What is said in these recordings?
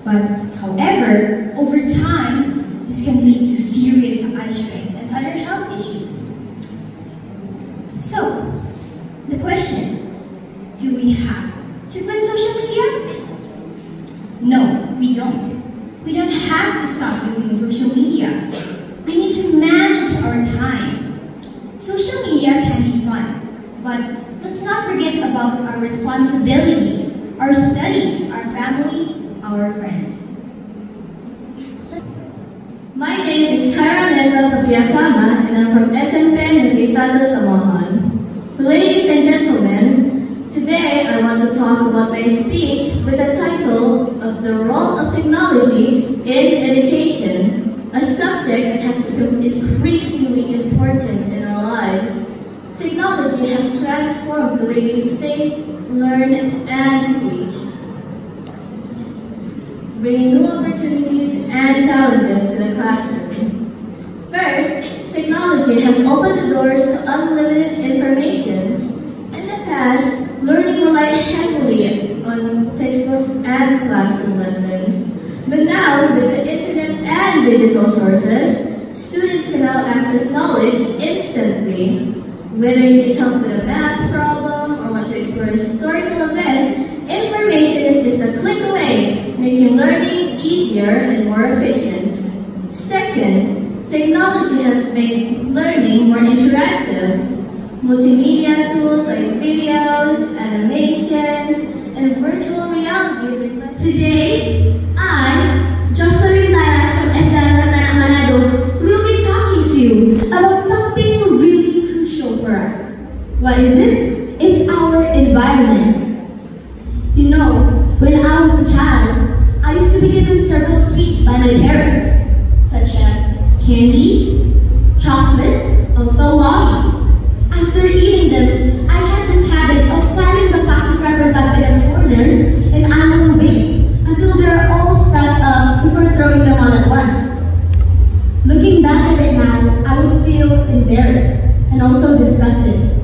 But, however, over time, this can lead to serious eye strain and other health issues. So, the question, do we have to quit social media? No, we don't. We don't have to stop using social media. We need to manage our time. Social media can be fun, but let's not forget about our responsibilities, our studies, our family, our friends. My name is Kara Meza Papiakama, and I'm from SMA Lokon. Ladies and gentlemen, today I want to talk about my speech with the title of The Role of Technology in Education, a subject that has become increasingly important in our lives. Technology has transformed the way we think, learn, and teach, bringing new opportunities and challenges to the classroom. First, technology has opened the doors to unlimited information. In the past, learning relied heavily on textbooks and classroom lessons. But now, with the internet and digital sources, students can now access knowledge instantly. Whether you need help with a math problem or want to explore a historical event, information is just a click away, making learning easier and more efficient. Second, technology has made learning more interactive. Multimedia tools like videos, animations, and virtual reality. Today, I, Jocelyn Lara from SMA Lokon, will be talking to you about something really crucial for us. What is it? It's our environment. You know, when I was a child, I used to be given several sweets by my parents, such as candies, chocolates, also lollies. After eating them, I had this habit of piling the plastic wrappers up in a corner and I will wait until they're all stacked up before throwing them all at once. Looking back at it now, I would feel embarrassed and also disgusted.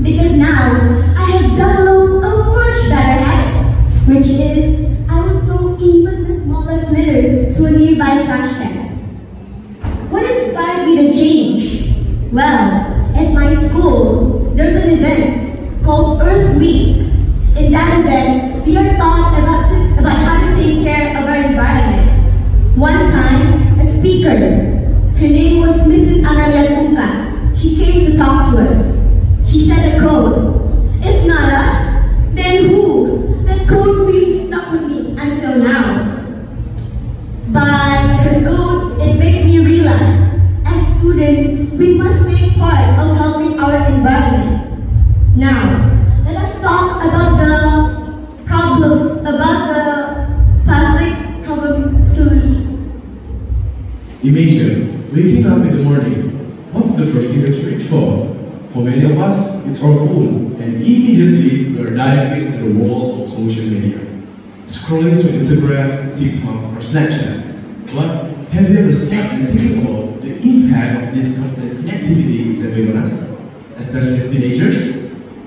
Because now, I have developed a much better habit, which is, I would throw even the smallest litter to a nearby trash can. What inspired me to change? Well, at my school, there's an event called Earth Week. In that event, we are taught about how to take care of our environment. One time, a speaker, her name was Mrs. Tuka. She came to talk to us. She said a code. If not us, then who? That code really stuck with me until now. By her code, it made me realize, as students, we must take part of helping our environment. Now, let us talk about the plastic problem solution. Imagine waking up in the morning. What's the first thing that you reach for? For many of us, it's our phone, and immediately we are diving into the world of social media, scrolling through Instagram, TikTok, or Snapchat. But have you ever stopped and thinking about the impact of this constant connectivity that we on us, especially as teenagers?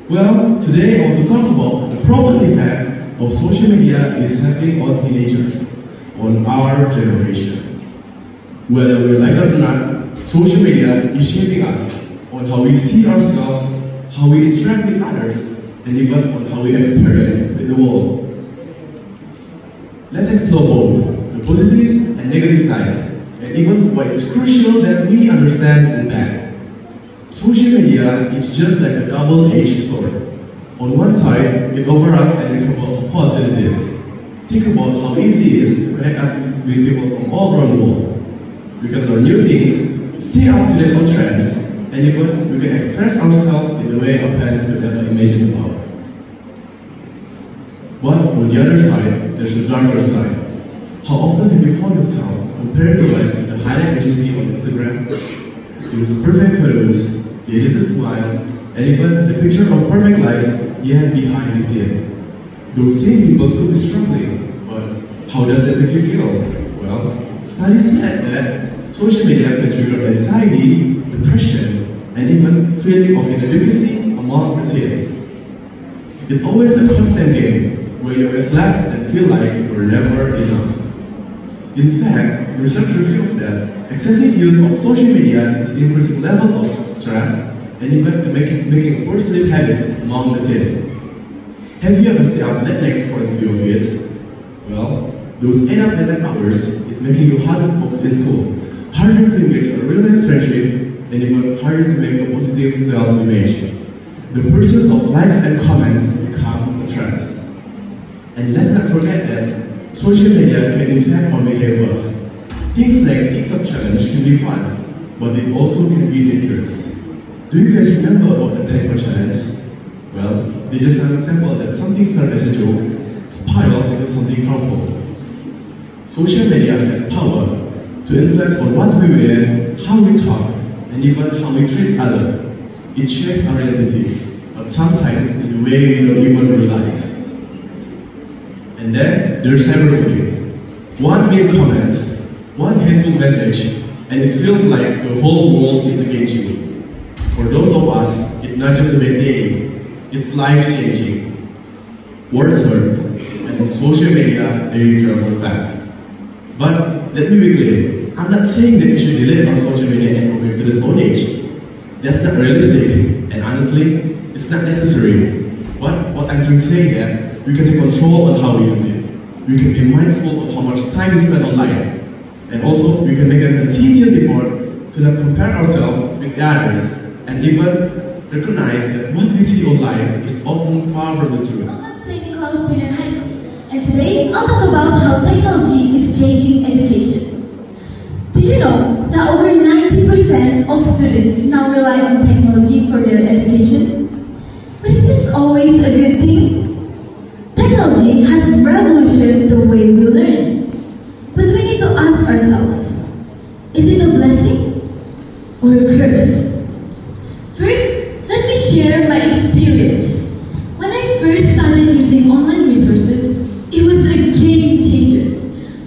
Well, today I want to talk about the profound impact of social media is having on teenagers, on our generation. Whether we like it or not, social media is shaping us on how we see ourselves, how we interact with others, and even on how we experience the world. Let's explore both the positives and negative sides, and even why it's crucial that we understand the impact. Social media is just like a double-edged sword. On one side, it offers us an incredible opportunities. Think about how easy it is to connect up with people from all around the world. We can learn new things, stay up to date on trends, and even we can express ourselves in the way our parents could never imagine about. But on the other side, there's the darker side. How often have you found yourself comparing your life to the highlight that you see on Instagram? Those perfect photos, the edited smile, and even the picture of perfect lives yet behind the scene. Those same people could be struggling, but how does that make you feel? Well, studies said that social media can trigger anxiety, depression, and even feeling of inadequacy among the teens. It's always a constant game where you always laugh and feel like you're never enough. In fact, research reveals that excessive use of social media is increasing level of stress and even making poor sleep habits among the teens. Have you ever stayed up late nights according to your feeds? Well, those 8 late hours is making you harder to focus in school, harder to engage in a real-life friendship, and even harder to make a positive self-image. The pursuit of likes and comments becomes a trend. And let's not forget that social media can impact our behavior. Things like TikTok challenge can be fun, but it also can be dangerous. Do you guys remember about the TikTok challenge? Well, they just an example that something started as a joke spiral into something harmful. Social media has power to influence on what we wear, how we talk, and even how we treat others. It shapes our identity, but sometimes in a way we don't even realize. And then there's cyberbullying. One mean comment, one hateful message, and it feels like the whole world is against you. For those of us, it's not just a bad day, it's life-changing. Words hurt, and social media, they travel fast. But let me be clear, I'm not saying that we should delete our social media and go back to the Stone Age. That's not realistic, and honestly, it's not necessary. But what I'm trying to say is that we can take control on how we use it. We can be mindful of how much time we spend online. And also, we can make a conscious effort to not compare ourselves with others, and even recognize that what we see online is often far from the truth. Welcome to St. Nicholas Junior High School, and today I'll talk about how technology is changing education. Did you know that over 90% of students now rely on technology for their education? But is this always a good thing? Technology has revolutionized the way we learn. But we need to ask ourselves, is it a blessing or a curse? First, let me share my experience. When I first started using online resources, it was a game changer.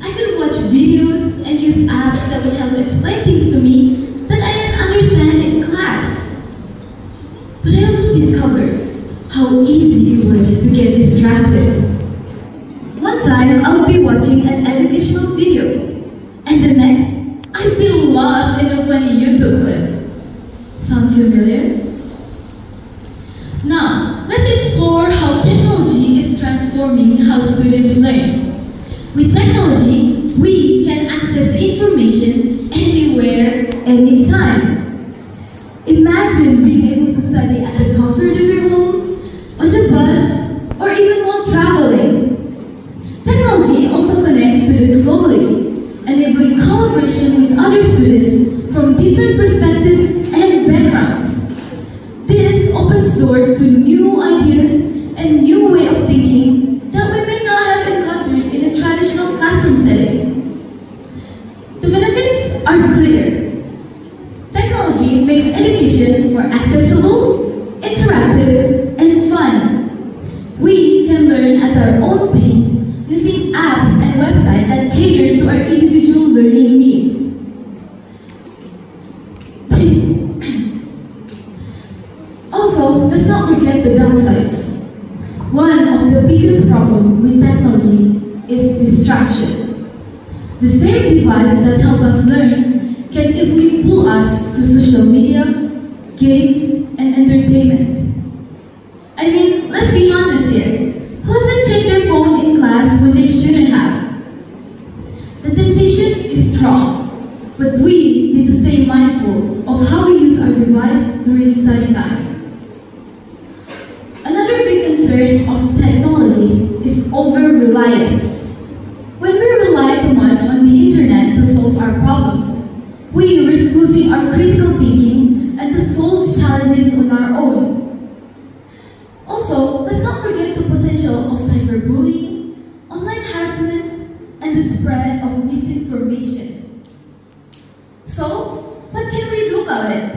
I could watch videos and use apps that would help explain things to me that I didn't understand in class. But I also discovered how easy it was to get distracted. One time, I would be watching an educational video, and the next, I'd be lost in a funny YouTube clip. Sound familiar? Now, let's explore how technology is transforming how students learn. With technology, we can access information anywhere, anytime. Imagine being able to study at the comfort of your home, on the bus, or even while traveling. Technology also connects students globally, enabling collaboration with other students from different perspectives and backgrounds. This opens doors to new ideas and new way of thinking that we may not have encountered in a traditional classroom setting. The benefits are clear. Technology makes education more accessible, interactive, and fun. We can learn at our own pace using apps and websites that cater to our individual learning needs. Also, let's not forget the downsides. One of the biggest problems with technology is distraction. The same device that helps us learn can easily pull us to social media, games, and entertainment. I mean, let's be honest here. Who doesn't check their phone in class when they shouldn't have? The temptation is strong, but we need to stay mindful of how we use our device during study time. Another big concern of technology is over-reliance. When we rely too much on the internet to solve our problems, we risk losing our critical thinking and to solve challenges on our own. Also, let's not forget the potential of cyberbullying, online harassment, and the spread of misinformation. So, what can we do about it?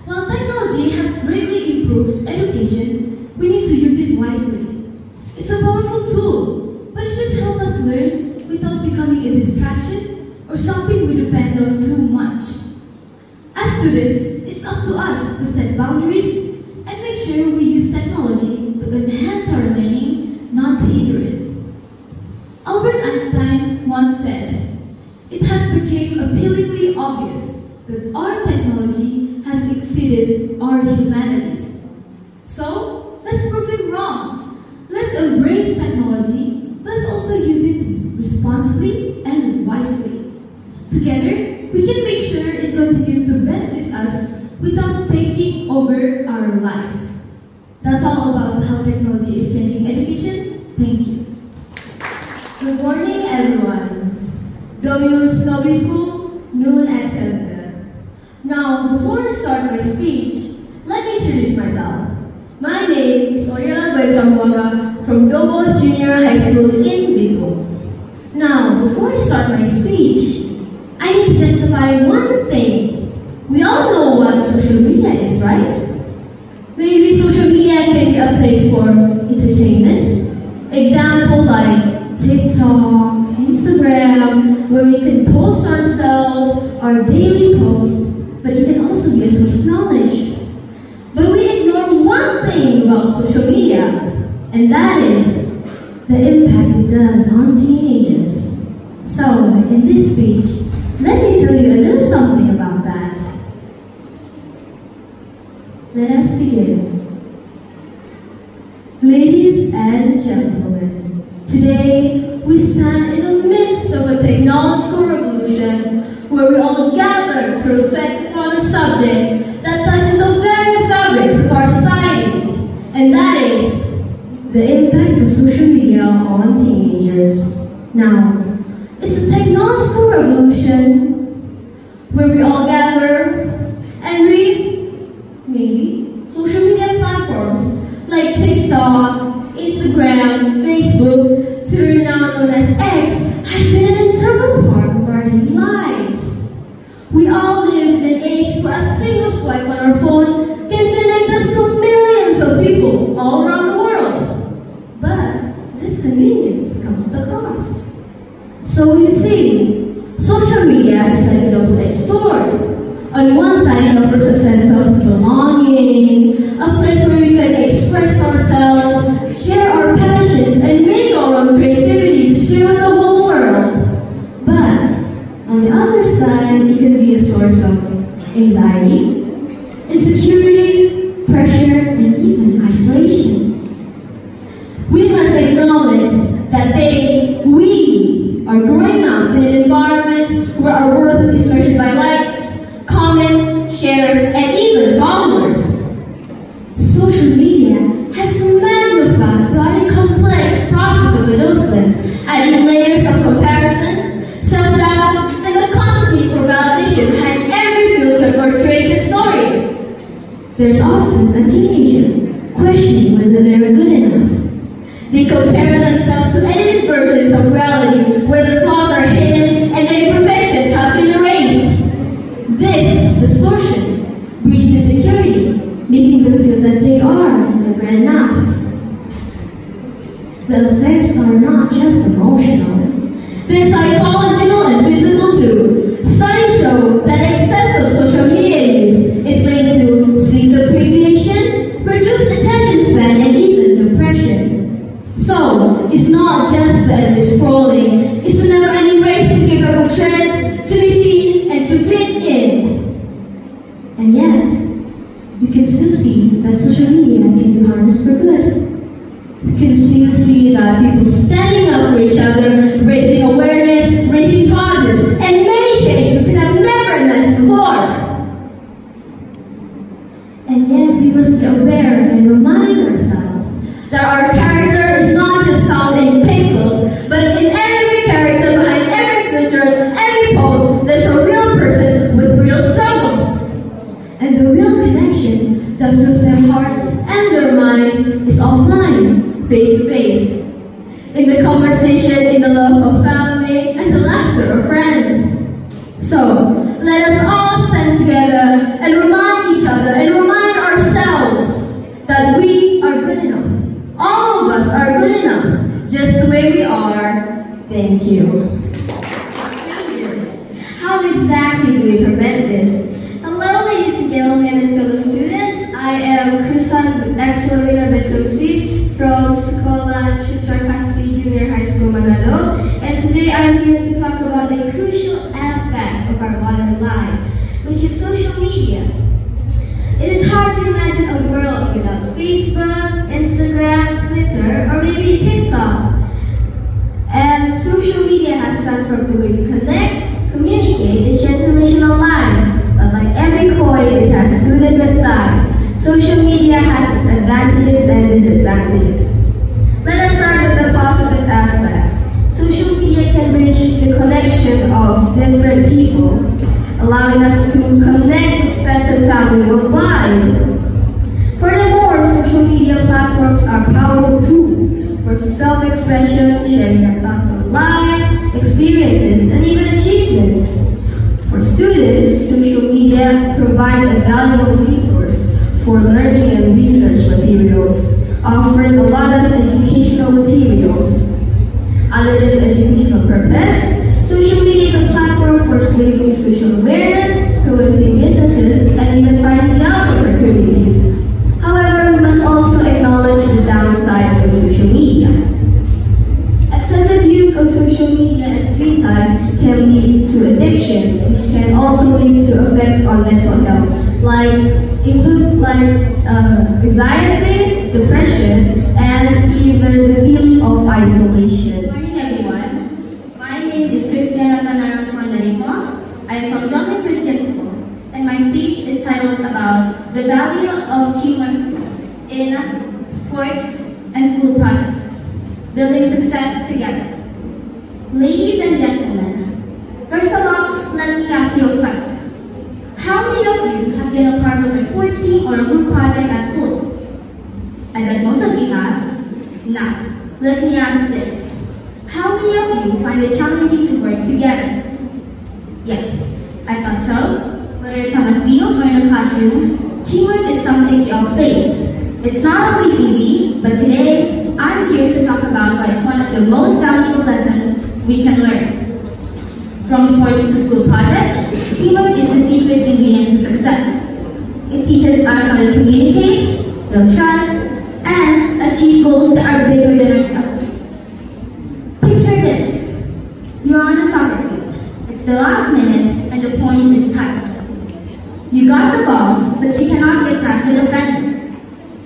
While technology has greatly improved education, we need to use it wisely. It's a powerful tool, but it should help us learn without becoming a distraction or something we depend on too much. As students, it's up to us to set boundaries and make sure we use technology to enhance our learning, not hinder it. Albert Einstein once said, appealingly obvious that our technology has exceeded our humanity. So, let's prove it wrong. Let's embrace technology, but let's also use it responsibly and wisely. Together, we can make sure it continues to benefit us without taking over our lives. That's all about how technology is changing education. Thank you. Good morning, everyone. Dominus Nobis School, noon et cetera. Now, before I start my speech, let me introduce myself. My name is Oriela Baizamwaga from Dobos Junior High School in Bicol. Now, before I start my speech, I need to justify one thing. We all know what social media is, right? Maybe social media can be a place for entertainment. Example like TikTok, Instagram, where we can post ourselves, our daily posts, but it can also be a source of knowledge. But we ignore one thing about social media, and that is the impact it does on teenagers. So, in this speech, let me tell you a little something about that. Let us begin. Ladies and gentlemen, today we stand in the midst of a technological revolution where we all gather to reflect upon a subject that touches the very fabrics of our society, and that is the impact of social media on teenagers. Now, it's a technological revolution where we all gather and read, maybe, social media platforms like TikTok, Instagram, Facebook, Twitter now known as X, has been an integral part of our daily lives. We all live in an age where a single swipe on our phone can connect us to millions of people all around the world. But this convenience comes with a cost. So you see, social media is like a double-edged sword. On one side, it offers a sense of belonging, a place where we can express ourselves, share our passions, and make our own creativity to share with the whole world. But on the other side, it can be a source of anxiety, insecurity, pressure, and even isolation. We must acknowledge that we are growing up in an environment where our worth is measured by likes, comments, shares, and even followers. Social media has magnified the complex process of adolescence, adding layers of comparison, self-doubt, and the constant need for validation behind every filter or creative story. There's often a teenager questioning whether they're good enough. They compare themselves to edited versions of reality where their flaws are hidden and their imperfections have been erased. This distortion breeds insecurity, making them feel that they are never enough. The effects are not just emotional. They're psychological and physical too. Studies show that excessive social media use is linked to sleep deprivation, reduced attention span, and even depression. So, it's not just the endless scrolling, it's the never-ending race to keep up with trends, to be seen, and to fit in. And yet, you can still see that social media can be harnessed for good. You can still see that people standing up for each other, raising awareness, raising causes, and many shades we could have never imagined before. And yet, we must be aware and remind ourselves that our character is not just found in pixels, but in every character, behind every picture, every post, there's a real person with real struggles. And the real connection that fills their hearts and their minds is offline, face-to-face. In the conversation, in the love of family, and the laughter of friends. So, let us all stand together and remind each other and remind ourselves that we are good enough. All of us are good enough, just the way we are. Thank you. How exactly do we prevent this? Hello, ladies and gentlemen and fellow students. I am Krisan Axelarina Betumsi from Sekolah Citra Kasih Junior High School Manado, and today I'm here to talk about a crucial aspect of we connect, communicate, and share information online. But like every coin, it has two different sides. Social media has its advantages and disadvantages. Let us start with the positive aspects. Social media can reach the connection of different people, allowing us to connect with friends and family worldwide. Furthermore, social media platforms are powerful tools for self-expression, sharing our thoughts on life, experiences, and even achievements. For students, social media provides a valuable resource for learning and research materials, offering a lot of educational materials. Other than educational purpose, social media is a platform for raising social awareness, promoting businesses, and even finding job opportunities. However, we must also acknowledge the downsides of social media. Excessive use of social media and screen time can lead to addiction, which can also lead to effects on mental health, include anxiety, depression, and even the feeling of isolation. Good morning, everyone. My name is I'm from Losnito Christian School, and my speech is titled about the value of teamwork in sports and school projects, building success together. Ladies and gentlemen, first of all, let me ask you a question. How many of you have been a part of a sports team or a group project at school? I bet most of you have. Now, let me ask this. How many of you find it challenging to work together? Yes, I thought so. Whether it's on a field or in a classroom, teamwork is something we all face. It's not always easy, but today I'm here to talk about why it's one of the most valuable lessons we can learn. From sports to school projects, teamwork is the secret ingredient to success. It teaches us how to communicate, build trust, and achieve goals that are bigger than ourselves. Picture this. You're on a soccer field. It's the last minute and the point is tight. You got the ball, but you cannot get past the defender.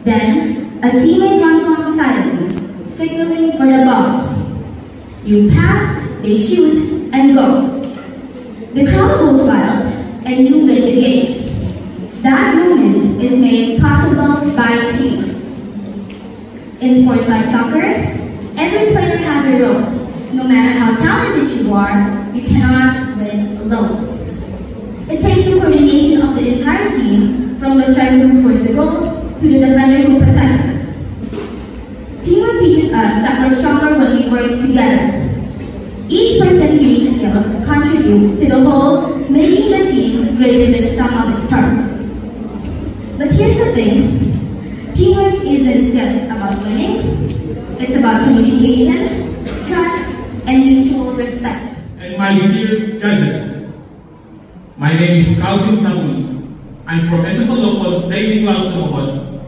Then, a teammate runs alongside of you, signaling for the ball. You pass, they shoot, and go. The crowd goes wild, and you win the game. That moment is made possible by team. In sports like soccer, every player has a role. No matter how talented you are, you cannot win alone. It takes the coordination of the entire team, from the striker who scores the goal to the defender who protects it. Teamwork teaches us that we're stronger when we work together. Each person's unique skills contributes to the whole, making the team greater than the sum of its parts. But here's the thing, teamwork isn't just about winning, it's about communication, trust, and mutual respect. And my dear judges, my name is I'm from SMA Lokon State Lokon,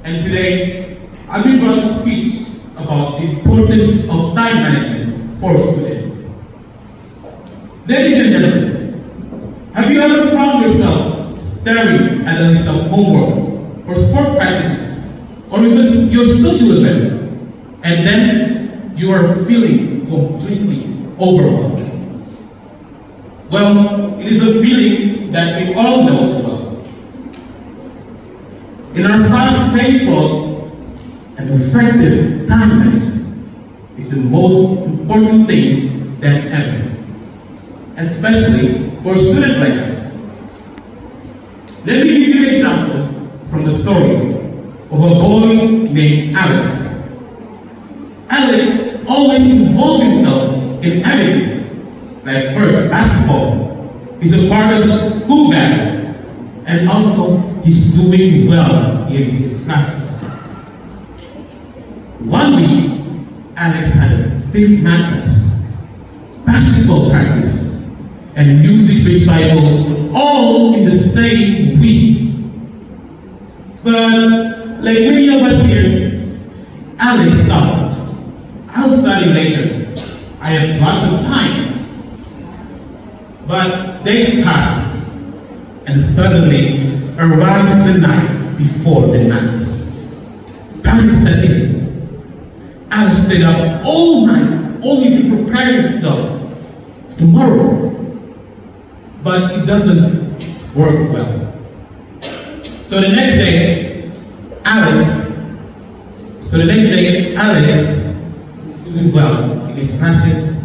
and today I will brought a speech about the importance of time management for students. Ladies and gentlemen, have you ever found yourself staring at a list of homework or sport practices or even your social event, and then you are feeling completely overwhelmed? Well, it is a feeling that we all know about. In our fast-paced world, an effective time management is the most important thing than ever, especially for students like us. Let me give you an example from the story of a boy named Alex. Alex always involved himself in everything, like first basketball. He's a part of school band, and also he's doing well in his classes. One week, Alex had a big math test, basketball practice, and music recital all in the same week. But like many of us here, Alex thought, I'll study later. I have lots of time. But days passed, and suddenly arrived the night before the madness. Panic set in. Alex stayed up all night only to prepare himself tomorrow, but it doesn't work well. So the next day, Alex is doing well in his classes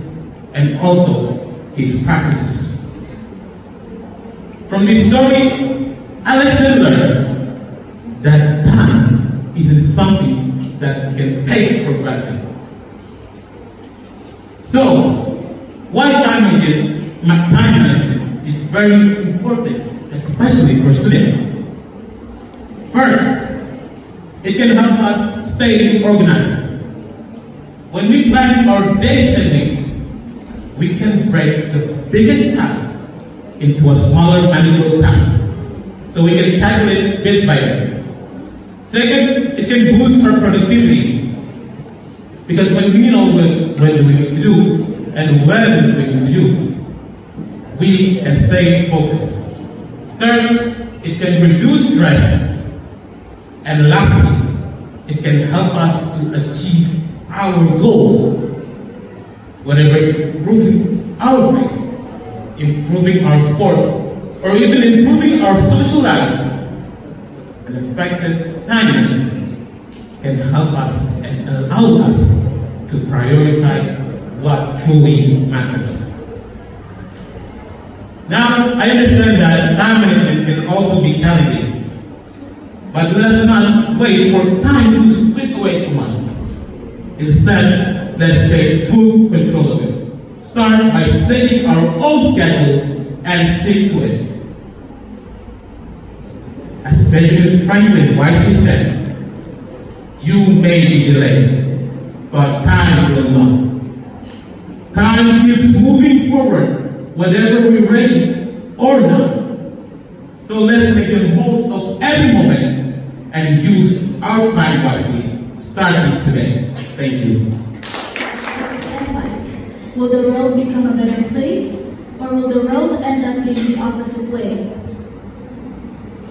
and also his practices. From this story, Alex can learn that time isn't something that we can take for granted. So, why time management is very important, especially for students. First, it can help us stay organized. When we plan our day setting, we can break the biggest task into a smaller manageable task, so we can tackle it bit by bit. Second, it can boost our productivity, because when we know what we need to do and when we need to do, we can stay focused. Third, it can reduce stress. And lastly, it can help us to achieve our goals, whether it's improving our grades, improving our sports, or even improving our social life. An effective time management can help us and allow us to prioritize what truly matters. Now, I understand that time management can also be challenging, but let's not wait for time to slip away from us. Instead, let's take full control of it. Start by setting our own schedule and stick to it. As Benjamin Franklin wisely said, you may be delayed, but time will not. Time keeps moving forward, whether we're ready or not. So let's make the most of every moment and use our time wisely, starting today. Thank you. Will the world become a better place, or will the world end up being the opposite way?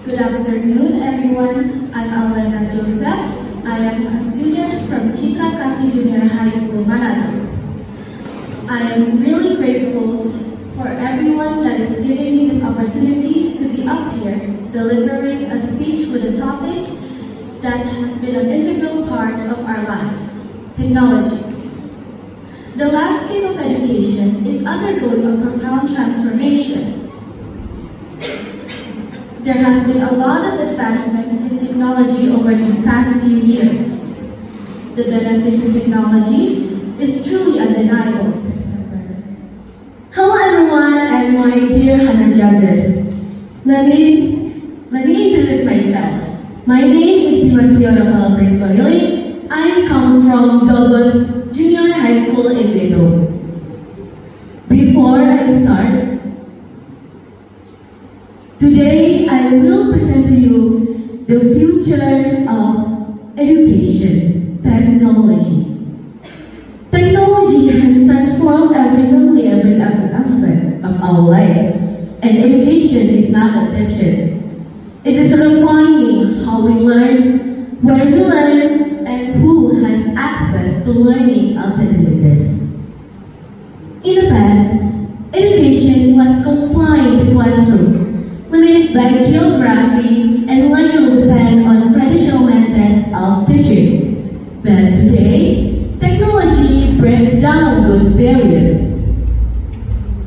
Good afternoon, everyone. I'm Alena Joseph. I am a student from Citra Kasih Junior High School, Manado. I am really grateful for everyone that is giving me this opportunity to be up here, delivering a speech with a topic that has been an integral part of our lives, technology. The landscape of education is undergoing a profound transformation. There has been a lot of advancements in technology over these past few years. The benefits of technology is truly undeniable. Hello everyone and my dear Hannah judges. Let me introduce myself. My name is Dimasio Rafael Prince Mawili. I come from Dobos Junior High School in Losnito. Before I start, today I will present to you the future of education, technology. Technology has transformed every aspect of our life, and education is not exception. It is refining how we learn, where we learn, and who has access to learning alternatives. In the past, education was confined to classroom, limited by geography, and largely dependent on traditional methods of teaching. But today, technology breaks down those barriers.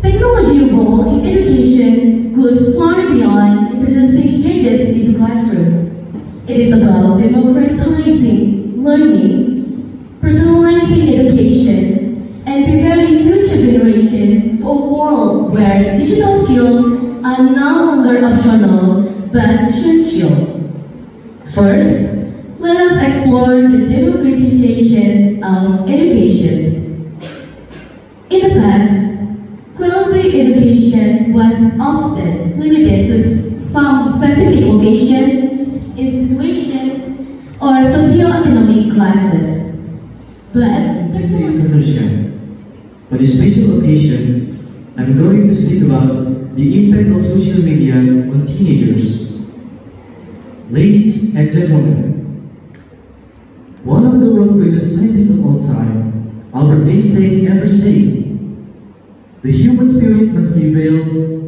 Technology role in education goes far beyond introducing gadgets into classroom. It is about democratizing learning, personalizing education, and preparing future generations for a world where digital skills are no longer optional but essential. First, let us explore the democratization of education. In the past, quality education was often limited to some specific location, institution, or socioeconomic classes. But for this special occasion, I'm going to speak about the impact of social media on teenagers. Ladies and gentlemen, one of the world's greatest scientists of all time, Albert Einstein, ever stated, The human spirit must prevail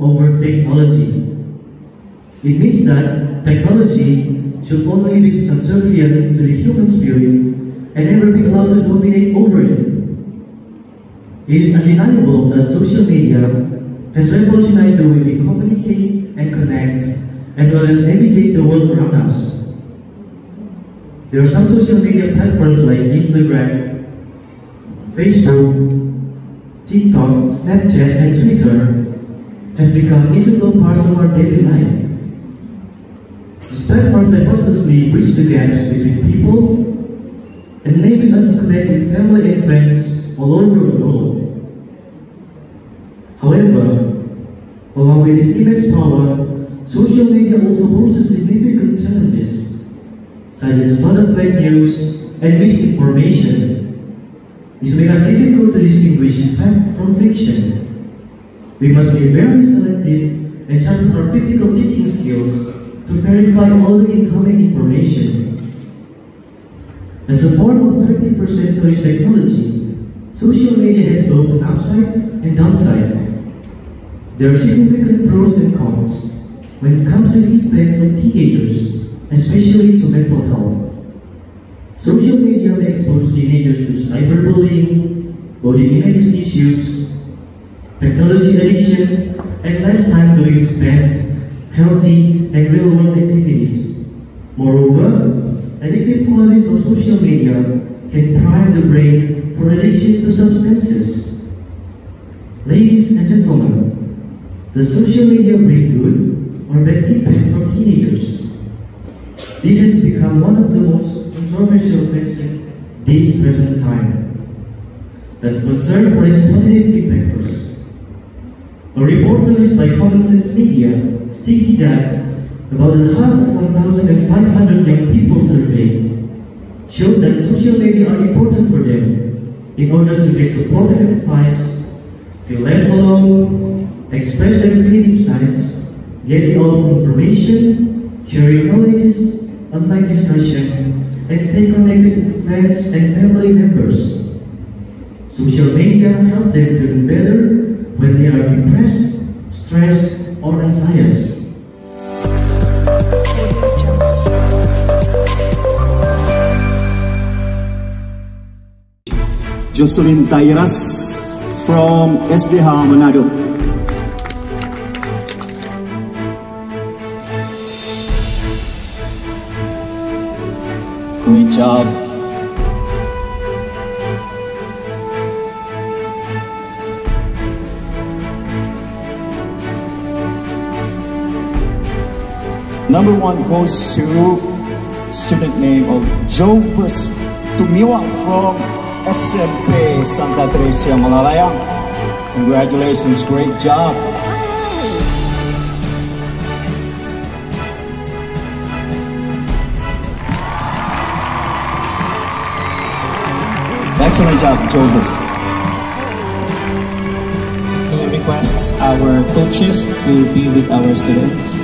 over technology. It means that technology should only be subservient to the human spirit and never be allowed to dominate over it. It is undeniable that social media has revolutionized the way we communicate and connect, as well as navigate the world around us. There are some social media platforms like Instagram, Facebook, TikTok, Snapchat, and Twitter have become integral parts of our daily life. These platforms effortlessly bridge the gaps between people, enabling us to connect with family and friends all over the world. However, along with its immense power, social media also poses significant challenges, such as flood of fake news and misinformation. This makes it difficult to distinguish fact from fiction. We must be very selective and sharpen our critical thinking skills to verify all the incoming information. As a form of 21st century technology, social media has both an upside and downside. There are significant pros and cons when it comes to the effects on teenagers, especially to mental health. Social media may expose teenagers to cyberbullying, body image issues, technology addiction, and less time doing spent, healthy, and real-world activities. Moreover, addictive qualities of social media can prime the brain for addiction to substances. Ladies and gentlemen, does social media bring good or bad impact for teenagers? This has become one of the most controversial questions this present time. Let's concern for its positive impact first. A report released by Common Sense Media stated that about half of 1,500 young people surveyed showed that social media are important for them in order to get support and advice, feel less alone, express their creative sides, get a lot of information, sharing knowledge, online discussion, and stay connected with friends and family members. Social media help them feel better when they are depressed, stressed, or anxious. Jocelyn Tairas from SDH Manado. Great job. Number one goes to student name of Jovus Tumiwang from SMP Santa Teresa Malalayang. Congratulations, great job. Excellent job, Jovus. We request our coaches to be with our students.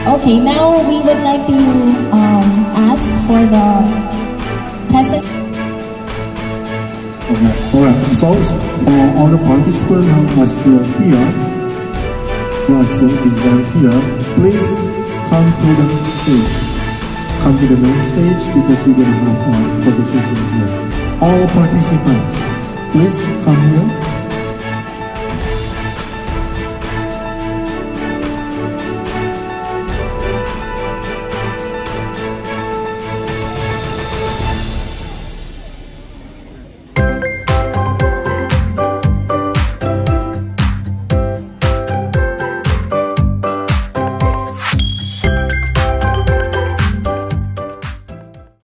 Okay, now we would like to ask for the present. Alright, so for all the participants who are still here, please come to the stage. Come to the main stage because we're going to have a photo session here. All participants, please come here.